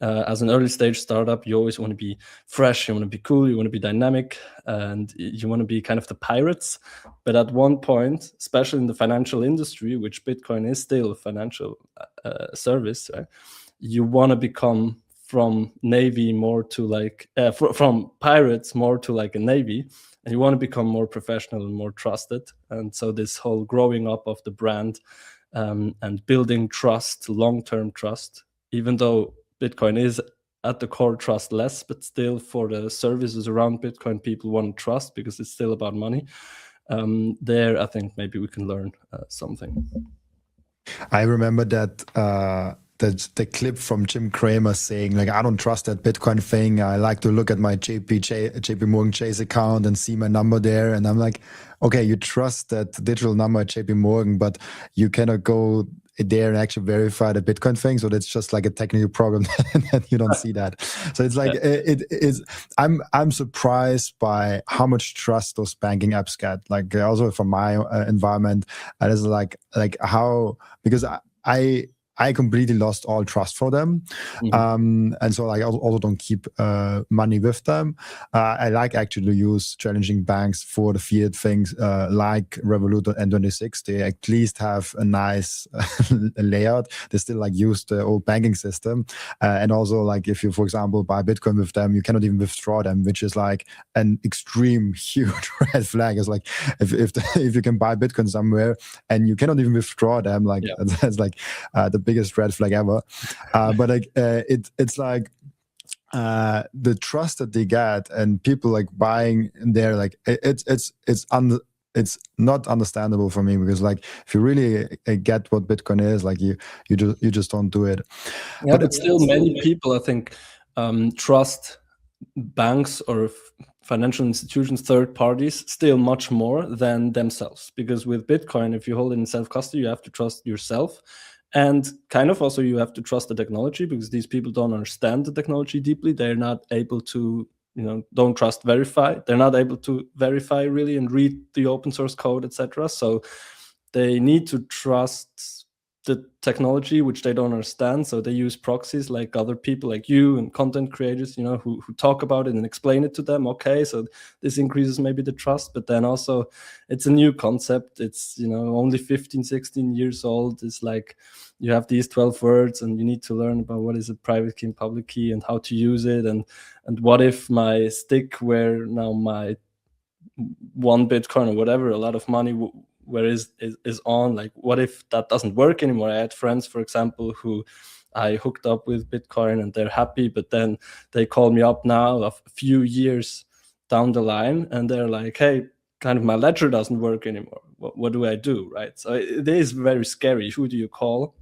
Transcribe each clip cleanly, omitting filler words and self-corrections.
As an early stage startup, you always want to be fresh, you want to be cool, you want to be dynamic, and you want to be kind of the pirates. But at one point, especially in the financial industry, which Bitcoin is still a financial service, right? You want to become from navy more to like from pirates more to like a navy, and you want to become more professional and more trusted. And so this whole growing up of the brand and building trust, long-term trust, even though Bitcoin is at the core trustless, but still for the services around Bitcoin, people want to trust because it's still about money. There, I think maybe we can learn something. I remember that the clip from Jim Cramer saying, like, I don't trust that Bitcoin thing. I like to look at my JP Morgan Chase account and see my number there. And I'm like, okay, you trust that digital number at JP Morgan, but you cannot go there and actually verify the Bitcoin thing. So that's just like a technical problem that you don't see that. So it's like, it is, I'm surprised by how much trust those banking apps get. Like also from my environment, and it's like how, because I completely lost all trust for them. And so like, I also don't keep money with them. I like actually to use challenging banks for the fiat things like Revolut and N26. They at least have a nice layout. They still like use the old banking system. And also like if you, for example, buy Bitcoin with them, you cannot even withdraw them, which is like an extreme huge red flag. It's like if you can buy Bitcoin somewhere and you cannot even withdraw them, like that's like the biggest red flag ever. But like it's like the trust that they get and people like buying in there, like it's not understandable for me, because like if you really get what Bitcoin is, like you just don't do it. Yeah, but still many people, I think, trust banks or financial institutions, third parties, still much more than themselves. Because with Bitcoin, if you hold it in self-custody, you have to trust yourself. And kind of also you have to trust the technology, because these people don't understand the technology deeply. They're not able to, don't trust verify. They're not able to verify really and read the open source code, etc. So they need to trust the technology, which they don't understand. So they use proxies like other people like you and content creators, who talk about it and explain it to them. Okay, so this increases maybe the trust, but then also it's a new concept. It's, only 15, 16 years old. It's like you have these 12 words and you need to learn about what is a private key and public key and how to use it. And what if my stick where now my 1 Bitcoin or whatever, a lot of money where is on, like what if that doesn't work anymore? I had friends, for example, who I hooked up with Bitcoin and they're happy, but then they call me up now a few years down the line and they're like, hey, kind of my ledger doesn't work anymore. What do I do, right? So it is very scary. Who do you call?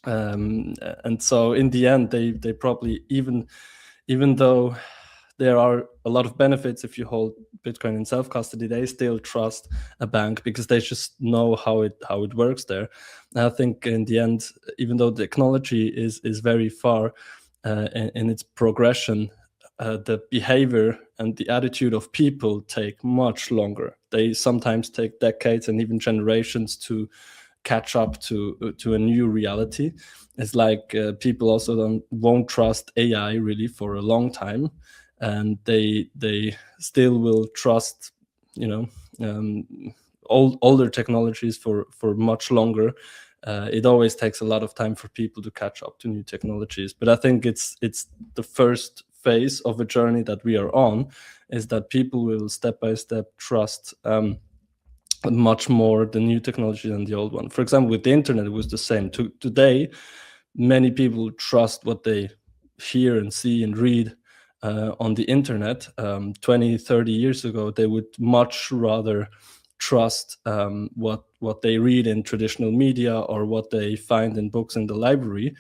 And so in the end, they probably, even though there are a lot of benefits if you hold Bitcoin in self-custody, they still trust a bank because they just know how it works there. And I think in the end, even though the technology is very far in its progression, the behavior and the attitude of people take much longer. They sometimes take decades and even generations to catch up to a new reality. It's like people also won't trust AI really for a long time. And they still will trust, older technologies for much longer. It always takes a lot of time for people to catch up to new technologies. But I think it's the first phase of a journey that we are on, is that people will step by step trust much more the new technology than the old one. For example, with the internet, it was the same. Today, many people trust what they hear and see and read on the internet. 20, 30 years ago, they would much rather trust what they read in traditional media or what they find in books in the library.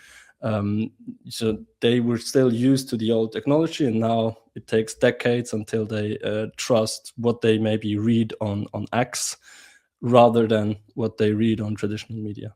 So they were still used to the old technology, and now it takes decades until they trust what they maybe read on X rather than what they read on traditional media.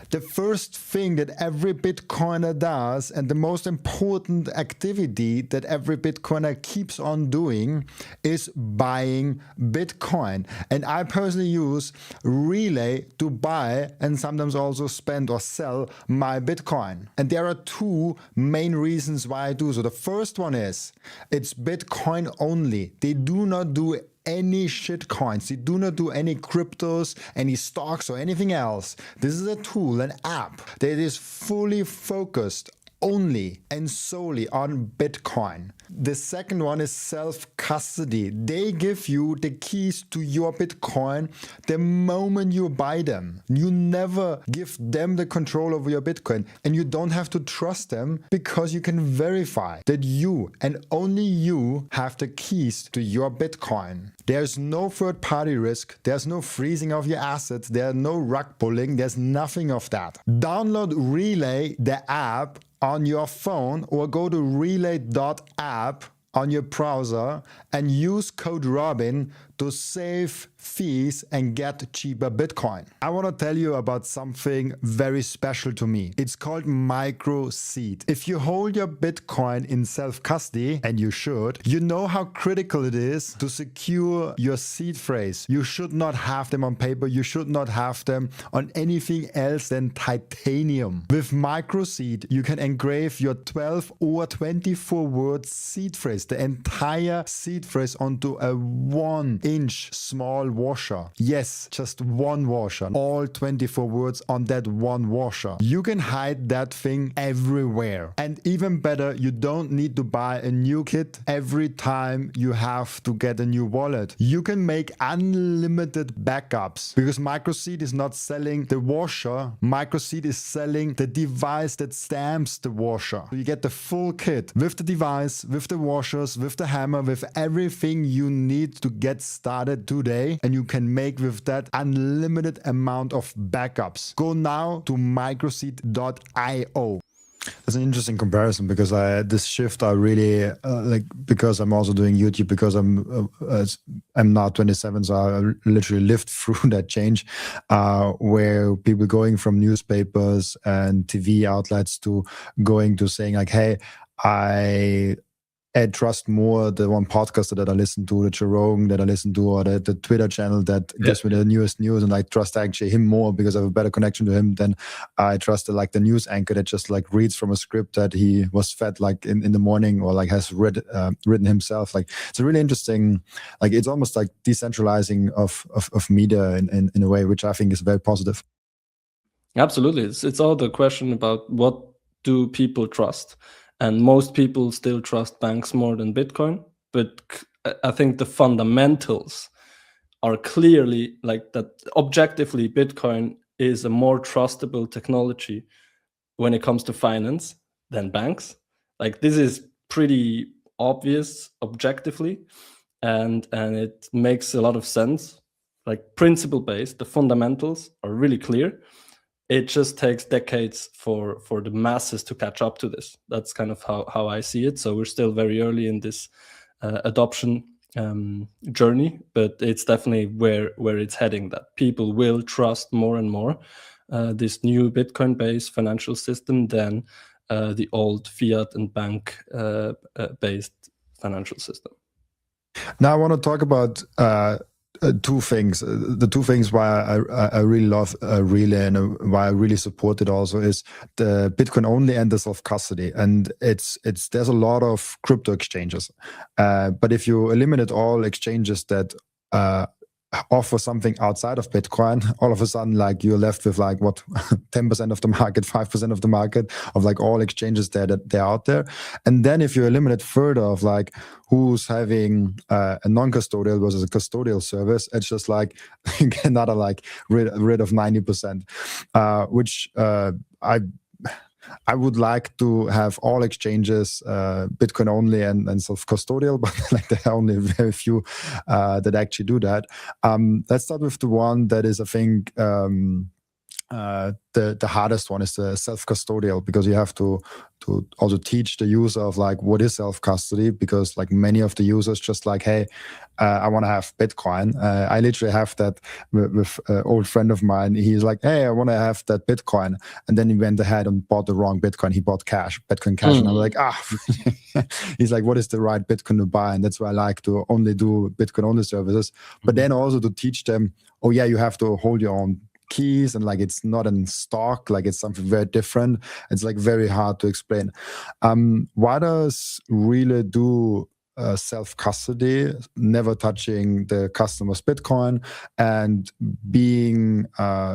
the first thing that every Bitcoiner does, and the most important activity that every Bitcoiner keeps on doing, is buying Bitcoin. And I personally use Relay to buy and sometimes also spend or sell my Bitcoin. And there are two main reasons why I do so. The first one is it's Bitcoin only. They do not do any shit coins. They do not do any cryptos, any stocks, or anything else. This is a tool, an app that is fully focused only and solely on Bitcoin. The second one is self-custody. They give you the keys to your Bitcoin the moment you buy them. You never give them the control over your Bitcoin, and you don't have to trust them because you can verify that you and only you have the keys to your Bitcoin. There's no third-party risk. There's no freezing of your assets. There's no rug pulling. There's nothing of that. Download Relay, the app, on your phone, or go to relay.app on your browser and use code Robin to save fees and get cheaper Bitcoin. I want to tell you about something very special to me. It's called micro seed. If you hold your Bitcoin in self-custody, and you should, you know how critical it is to secure your seed phrase. You should not have them on paper. You should not have them on anything else than titanium. With micro seed, you can engrave your 12 or 24 word seed phrase, the entire seed phrase, onto a 1-inch small washer. Yes, just one washer. All 24 words on that one washer. You can hide that thing everywhere. And even better, you don't need to buy a new kit every time you have to get a new wallet. You can make unlimited backups because MicroSeed is not selling the washer. MicroSeed is selling the device that stamps the washer. So you get the full kit with the device, with the washers, with the hammer, with everything you need to get started today, and you can make with that unlimited amount of backups. Go now to microseed.io. That's an interesting comparison because this shift I really like, because I'm also doing YouTube, because I'm now 27, so I literally lived through that change where people going from newspapers and TV outlets to going to saying like, hey, I trust more the one podcaster that I listen to, the Joe Rogan that I listen to, or the Twitter channel that gives me the newest news, and I trust actually him more because I have a better connection to him than I trust the news anchor that just like reads from a script that he was fed like in the morning, or like has written himself. Like it's a really interesting, like it's almost like decentralizing of media in a way, which I think is very positive. Absolutely, it's all the question about what do people trust. And most people still trust banks more than Bitcoin. But I think the fundamentals are clearly like that. Objectively, Bitcoin is a more trustable technology when it comes to finance than banks. Like this is pretty obvious objectively. And it makes a lot of sense. Like principle-based, the fundamentals are really clear. It just takes decades for the masses to catch up to this. That's kind of how I see it. So we're still very early in this adoption journey, but it's definitely where it's heading, that people will trust more and more this new Bitcoin-based financial system than the old fiat and bank-based financial system. Now I want to talk about two things. The two things why I really love Relay and why I really support it also is the Bitcoin only and the self-custody. And there's a lot of crypto exchanges. But if you eliminate all exchanges that offer something outside of Bitcoin, all of a sudden like you're left with like what 10% of the market, 5% of the market of like all exchanges that they're out there. And then if you eliminate further of like who's having a non-custodial versus a custodial service, it's just like you get another like rid of 90%, which I would like to have all exchanges Bitcoin only and self-custodial, but like there are only very few that actually do that. Let's start with the one that is, I think, the hardest one is the self-custodial, because you have to also teach the user of like what is self-custody, because like many of the users just like, hey, I want to have Bitcoin. I literally have that with an old friend of mine. He's like, hey, I want to have that Bitcoin, and then he went ahead and bought the wrong Bitcoin. He bought Bitcoin Cash, and I'm like, he's like, what is the right Bitcoin to buy? And that's why I like to only do Bitcoin only services, but then also to teach them, oh yeah, you have to hold your own keys, and like it's not in stock, like it's something very different. It's like very hard to explain. Why does Relay do self-custody, never touching the customer's Bitcoin, and being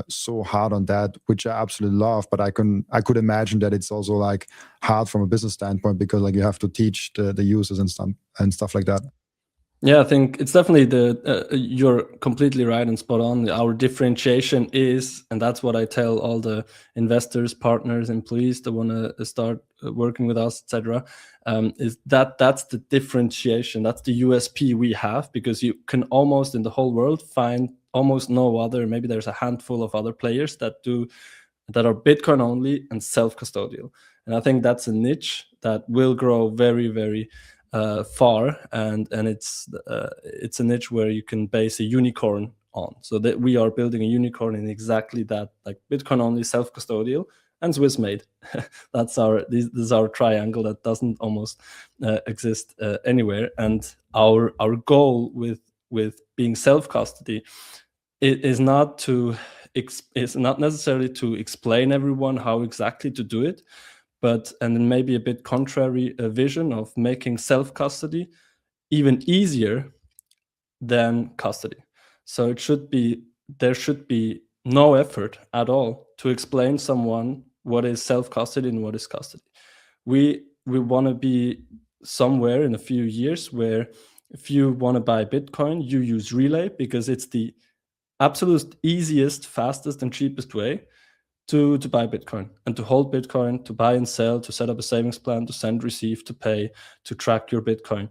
so hard on that, which I absolutely love, but I could imagine that it's also like hard from a business standpoint, because like you have to teach the users and stuff like that. Yeah, I think it's definitely you're completely right and spot on. Our differentiation is, and that's what I tell all the investors, partners, employees that want to start working with us, etc. Is that's the differentiation, that's the USP we have, because you can almost in the whole world find almost no other. Maybe there's a handful of other players that are Bitcoin only and self-custodial, and I think that's a niche that will grow very, very far, and it's a niche where you can base a unicorn on. So that we are building a unicorn in exactly that, like Bitcoin only, self-custodial, and Swiss made. That's this is our triangle that doesn't almost exist anywhere. And our goal with being self-custody is not necessarily to explain everyone how exactly to do it, but and then maybe a bit contrary vision of making self-custody even easier than custody. So there should be no effort at all to explain someone what is self-custody and what is custody. We want to be somewhere in a few years where if you want to buy Bitcoin, you use Relay because it's the absolute easiest, fastest, and cheapest way to buy Bitcoin and to hold Bitcoin, to buy and sell, to set up a savings plan, to send, receive, to pay, to track your Bitcoin.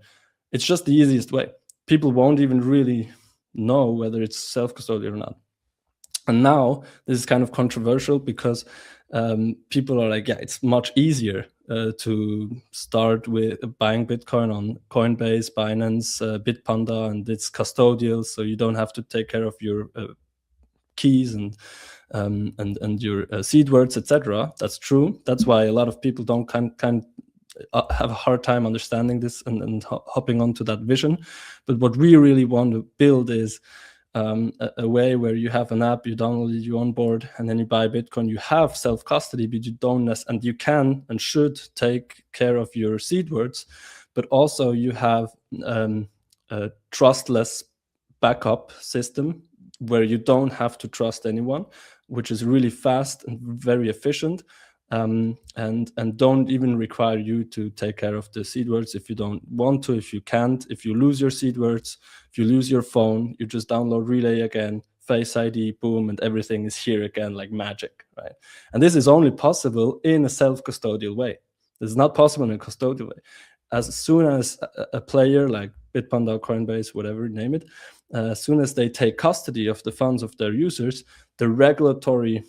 It's just the easiest way. People won't even really know whether it's self-custodial or not. And now this is kind of controversial because people are like, yeah, it's much easier to start with buying Bitcoin on Coinbase, Binance, Bitpanda, and it's custodial, so you don't have to take care of your keys and your seed words, etc. That's true. That's why a lot of people don't have a hard time understanding this and hopping onto that vision. But what we really want to build is a way where you have an app, you download it, you onboard, and then you buy Bitcoin. You have self-custody, but you don't and you can and should take care of your seed words, but also you have a trustless backup system where you don't have to trust anyone, which is really fast and very efficient, and don't even require you to take care of the seed words if you don't want to, if you can't. If you lose your seed words, if you lose your phone, you just download Relay again, Face ID, boom, and everything is here again like magic, right? And this is only possible in a self-custodial way. This is not possible in a custodial way. As soon as a player like Bitpanda, Coinbase, whatever, name it, as soon as they take custody of the funds of their users, the regulatory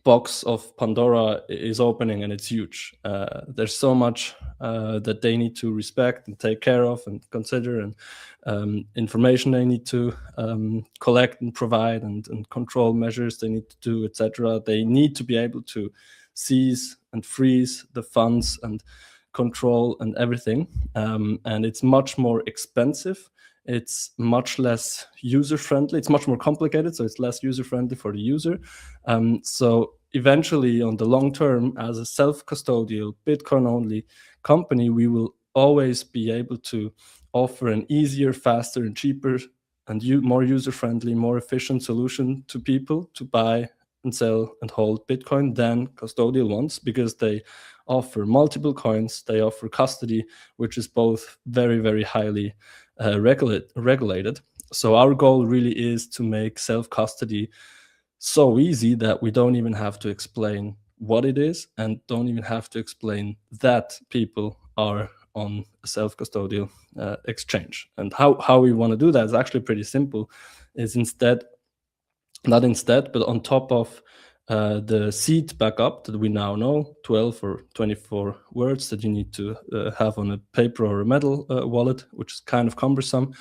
box of Pandora is opening, and it's huge. There's so much that they need to respect and take care of and consider, and information they need to collect and provide, and control measures they need to do, etc. They need to be able to seize and freeze the funds and control and everything, and it's much more expensive. It's much less user-friendly. It's much more complicated, so it's less user-friendly for the user. So eventually, on the long term, as a self-custodial, Bitcoin-only company, we will always be able to offer an easier, faster, and cheaper, and more user-friendly, more efficient solution to people to buy and sell and hold Bitcoin than custodial ones, because they offer multiple coins, they offer custody, which is both very, very highly regulated. So our goal really is to make self-custody so easy that we don't even have to explain what it is, and don't even have to explain that people are on a self-custodial exchange. And how we want to do that is actually pretty simple. Is but on top of the seed backup that we now know, 12 or 24 words that you need to have on a paper or a metal wallet, which is kind of cumbersome.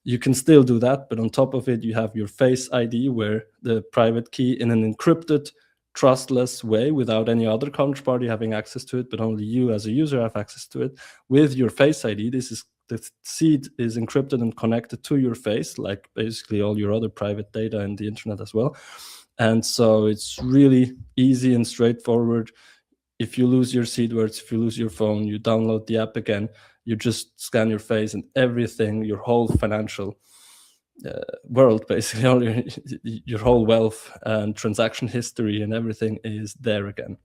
You can still do that, but on top of it, you have your Face ID, where the private key in an encrypted, trustless way, without any other counterparty having access to it, but only you as a user have access to it. With your Face ID, the seed is encrypted and connected to your face, like basically all your other private data in the internet as well. And so it's really easy and straightforward. If you lose your seed words, if you lose your phone, you download the app again, you just scan your face, and everything, your whole financial world, basically, all your whole wealth and transaction history and everything is there again.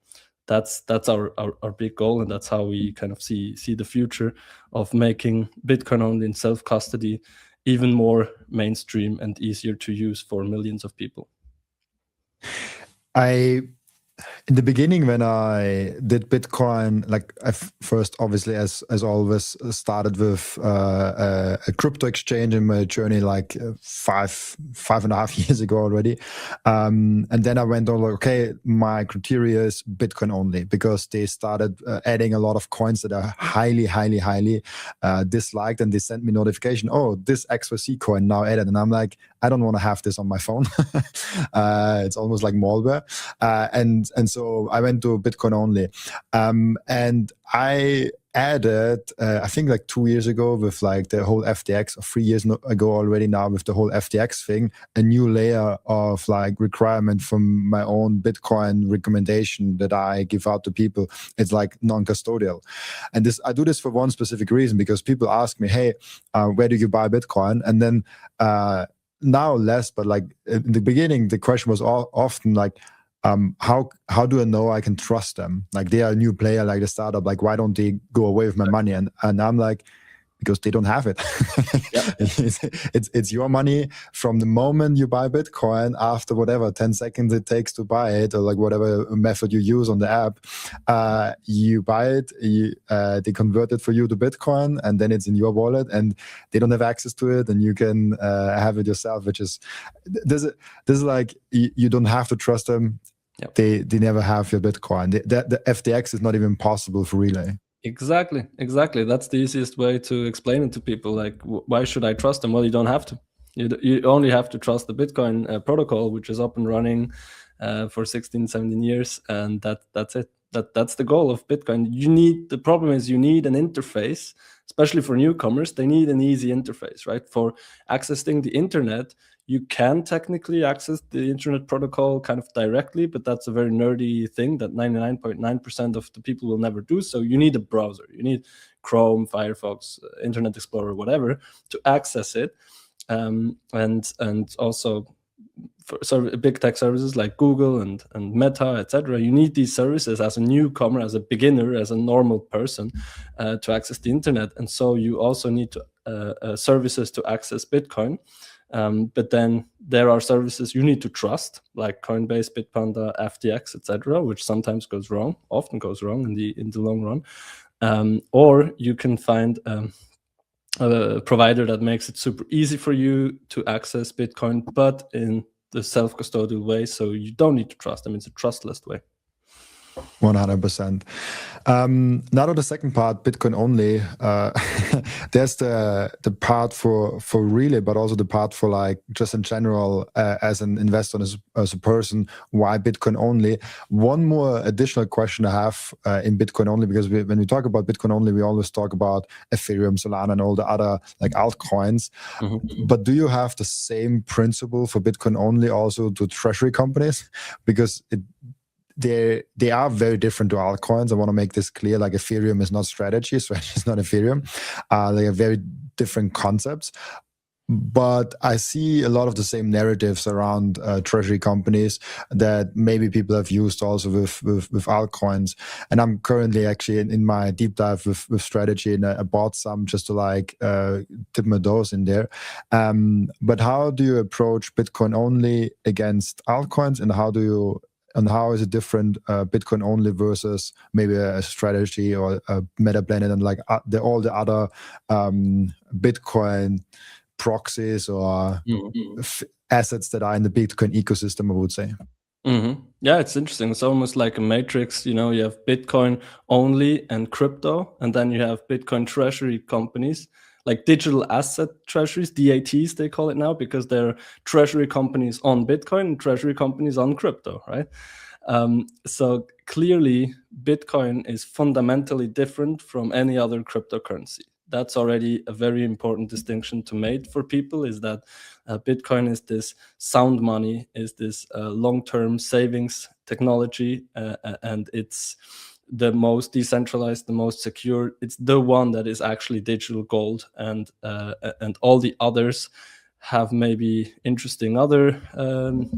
That's our big goal, and that's how we kind of see the future of making Bitcoin only in self-custody even more mainstream and easier to use for millions of people. In the beginning, when I did Bitcoin, like I first, obviously, as always, started with a crypto exchange in my journey, like 5.5 years ago already. And then I went on like, okay, my criteria is Bitcoin only, because they started adding a lot of coins that are highly disliked, and they sent me notification, oh, this XYZ coin now added, and I'm like, I don't want to have this on my phone. It's almost like malware. And so I went to Bitcoin only. And I added, I think like 2 years ago with like the whole FTX, or 3 years ago already now with the whole FTX thing, a new layer of like requirement from my own Bitcoin recommendation that I give out to people. It's like non-custodial. And I do this for one specific reason, because people ask me, hey, where do you buy Bitcoin? And then now less, but like in the beginning, the question was often like, how do I know I can trust them? Like they are a new player, like the startup, like why don't they go away with my money? And I'm like, because they don't have it. Yep. It's your money from the moment you buy Bitcoin, after whatever 10 seconds it takes to buy it, or like whatever method you use on the app, you buy it, they convert it for you to Bitcoin, and then it's in your wallet, and they don't have access to it, and you can have it yourself, which is, this is like, you don't have to trust them. Yep. They never have your Bitcoin. The FTX is not even possible for Relay. Exactly. That's the easiest way to explain it to people. Like, why should I trust them? Well, you don't have to. You only have to trust the Bitcoin protocol, which is up and running for 16, 17 years, and that's it. That's the goal of Bitcoin. The problem is you need an interface, especially for newcomers. They need an easy interface, right? For accessing the internet, you can technically access the internet protocol kind of directly, but that's a very nerdy thing that 99.9% of the people will never do. So you need a browser. You need Chrome, Firefox, Internet Explorer, whatever, to access it. And also for big tech services like Google and Meta, etc. You need these services as a newcomer, as a beginner, as a normal person to access the internet. And so you also need services to access Bitcoin. But then there are services you need to trust, like Coinbase, Bitpanda, FTX, etc., which sometimes often goes wrong in the long run. Or you can find a provider that makes it super easy for you to access Bitcoin, but in the self-custodial way, so you don't need to trust them. It's a trustless way. 100%. Now to the second part, Bitcoin only. There's the part for Relay, but also the part for like just in general as an investor, as a person, why Bitcoin only? One more additional question I have in Bitcoin only, because when we talk about Bitcoin only, we always talk about Ethereum, Solana, and all the other like altcoins. Mm-hmm. But do you have the same principle for Bitcoin only also to treasury companies? Because they are very different to altcoins. I want to make this clear. Like Ethereum is not strategy is not Ethereum. They are very different concepts. But I see a lot of the same narratives around treasury companies that maybe people have used also with altcoins. And I'm currently actually in my deep dive with strategy, and I bought some just to like dip my toes in there. But how do you approach Bitcoin only against altcoins, and how is it different Bitcoin only versus maybe a strategy or a Metaplanet and like all the other Bitcoin proxies or assets that are in the Bitcoin ecosystem, I would say? Yeah, it's interesting. It's almost like a matrix. You have Bitcoin only and crypto, and then you have Bitcoin treasury companies, like digital asset treasuries, DATs they call it now, because they're treasury companies on Bitcoin and treasury companies on crypto, right? So clearly, Bitcoin is fundamentally different from any other cryptocurrency. That's already a very important distinction to make for people, is that Bitcoin is this sound money, is this long-term savings technology, and it's the most decentralized, the most secure. It's the one that is actually digital gold, and all the others have maybe interesting other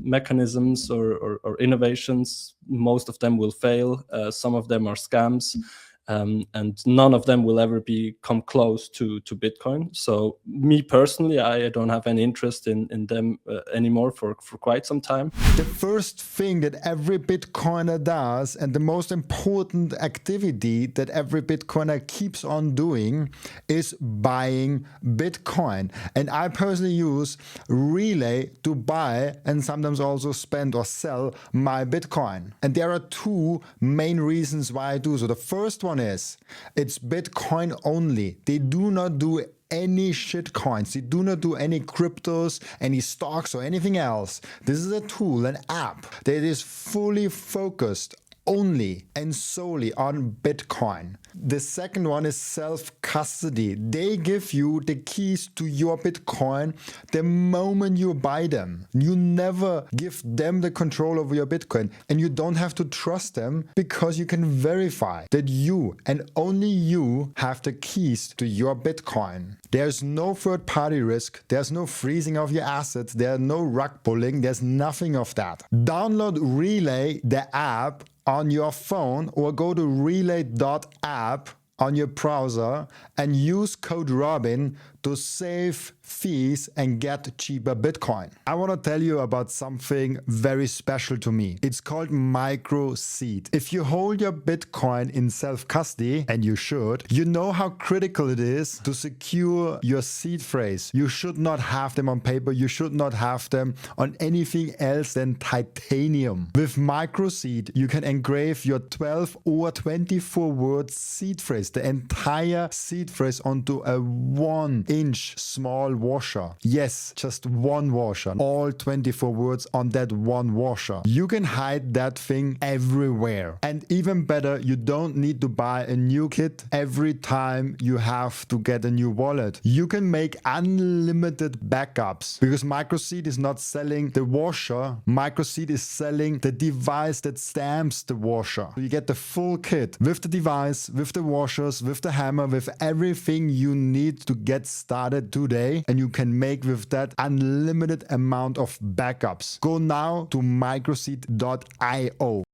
mechanisms or innovations. Most of them will fail. Some of them are scams. And none of them will ever come close to Bitcoin. So me personally, I don't have any interest in them anymore for quite some time. The first thing that every Bitcoiner does, and the most important activity that every Bitcoiner keeps on doing, is buying Bitcoin. And I personally use Relay to buy and sometimes also spend or sell my Bitcoin. And there are two main reasons why I do so. The first one is it's Bitcoin only. They do not do any shit coins. They do not do any cryptos, any stocks, or anything else. This is a tool, an app that is fully focused only and solely on Bitcoin. The second one is self-custody. They give you the keys to your Bitcoin the moment you buy them. You never give them the control over your Bitcoin, and you don't have to trust them because you can verify that you and only you have the keys to your Bitcoin. There's no third-party risk. There's no freezing of your assets. There's no rug pulling. There's nothing of that. Download Relay, the app, on your phone, or go to relay.app on your browser and use code Robin to save fees and get cheaper Bitcoin. I want to tell you about something very special to me. It's called micro seed. If you hold your Bitcoin in self-custody, and you should, you know how critical it is to secure your seed phrase. You should not have them on paper. You should not have them on anything else than titanium. With micro seed, you can engrave your 12 or 24 word seed phrase, the entire seed phrase, onto a 1-inch small washer. Yes, just one washer. All 24 words on that one washer. You can hide that thing everywhere. And even better, you don't need to buy a new kit every time you have to get a new wallet. You can make unlimited backups because MicroSeed is not selling the washer. MicroSeed is selling the device that stamps the washer. You get the full kit with the device, with the washers, with the hammer, with everything you need to get started today, and you can make with that unlimited amount of backups. Go now to microseed.io.